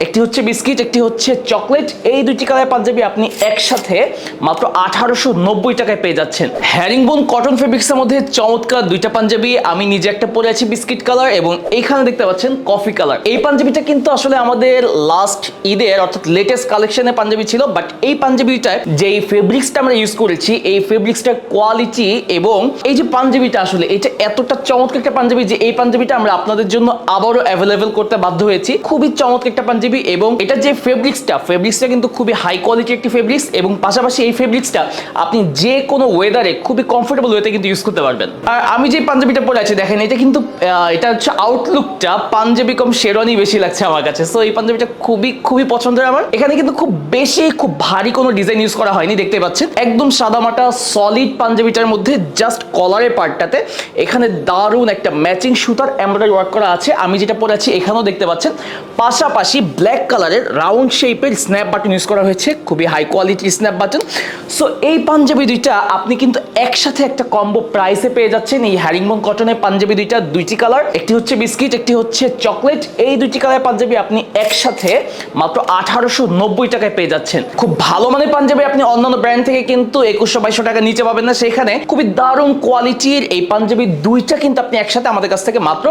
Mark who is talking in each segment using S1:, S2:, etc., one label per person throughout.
S1: একটি হচ্ছে বিস্কিট, একটি হচ্ছে চকলেট। এই দুইটি কালার পাঞ্জাবি আপনি একসাথে মাত্র 1890 টাকায় পেয়ে যাচ্ছেন। হ্যারিংবোন কটন ফেব্রিক্সের মধ্যে চমৎকার দুইটা পাঞ্জাবি। আমি নিজে একটা পরে আছি বিস্কিট কালার এবং এইখানে দেখতে পাচ্ছেন কফি কালার। এই পাঞ্জাবিটা কিন্তু আসলে আমাদের লাস্ট ঈদের অর্থাৎ লেটেস্ট কালেকশনের পাঞ্জাবি ছিল, বাট এই পাঞ্জাবিটায় যে ফেব্রিক্সটা আমরা ইউজ করেছি, এই ফেব্রিক্সটার কোয়ালিটি এবং এই যে পাঞ্জাবিটা আসলে এটা এতটা চমৎকার একটা পাঞ্জাবি যে এই পাঞ্জাবিটা আমরা আপনাদের জন্য আবারও অ্যাভেলেবেল করতে বাধ্য হয়েছি। খুবই চমৎকার একটা পাঞ্জাবি এবং এটা যে ফেব্রিক্সটা কিন্তু খুবই হাই কোয়ালিটির একটি ফেব্রিক্স এবং পাশাপাশি এই ফেব্রিক্সটা আপনি যে কোনো ওয়েদারে খুবই কমফোর্টেবল ওয়েতে কিন্তু ইউজ করতে পারবেন। আর আমি যে পাঞ্জাবিটা পরে আছি দেখেন, এটা কিন্তু এটা হচ্ছে আউটলুকটা পাঞ্জাবি কম শেরওয়ানি বেশি লাগছে আমার কাছে। সো এই পাঞ্জাবিটা খুবই পছন্দের আমার। এখানে কিন্তু খুব ভারী কোনো ডিজাইন ইউজ করা হয়নি, দেখতে পাচ্ছেন একদম সাদামাটা সলিড পাঞ্জাবিটার মধ্যে জাস্ট কলারের পার্টটাতে এখানে দারুণ একটা ম্যাচিং সুতার এমব্রয়ডারি ওয়ার্ক করা আছে। আমি যেটা পরে আছি এখানেও দেখতে পাচ্ছেন পাশাপাশি ব্ল্যাক কালারের রাউন্ড শেপের স্ন্যাপ বাটন ইউজ করা হয়েছে, খুবই হাই কোয়ালিটির স্ন্যাপ বাটন। সো এই পাঞ্জাবি দুইটা আপনি কিন্তু একসাথে একটা কম্বো প্রাইসে পেয়ে যাচ্ছেন। এই হ্যারিংবোন কটনের পাঞ্জাবি দুইটি কালার, একটি হচ্ছে বিস্কিট, একটি হচ্ছে চকলেট। এই দুইটি কালার পাঞ্জাবি আপনি একসাথে মাত্র 1890 টাকায় পেয়ে যাচ্ছেন। খুব ভালো মানের পাঞ্জাবি আপনি অন্যান্য ব্র্যান্ড থেকে কিন্তু 2100-2200 টাকা নিচে পাবেন না, সেখানে খুবই দারুণ কোয়ালিটির এই পাঞ্জাবি দুইটা কিন্তু আপনি একসাথে আমাদের কাছ থেকে মাত্র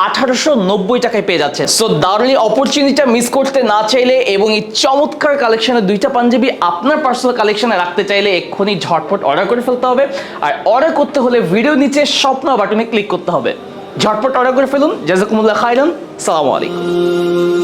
S1: 1890 টাকায় পেয়ে যাচ্ছেন। সো দারুণ অপরচুনিটিটা মিস করতে না চাইলে এবং এই চমৎকার কালেকশনের দুইটা পাঞ্জাবি আপনার পার্সোনাল কালেকশনে রাখতে চাইলে এক্ষুনি ঝটপট অর্ডার করে ফেলতে হবে। আর অর্ডার করতে হলে ভিডিও নিচে স্বপ্ন বাটনে ক্লিক করতে হবে। ঝটপট অর্ডার করে ফেলুন। জাযাকুমুল্লাহ খাইরান। আসসালামু আলাইকুম।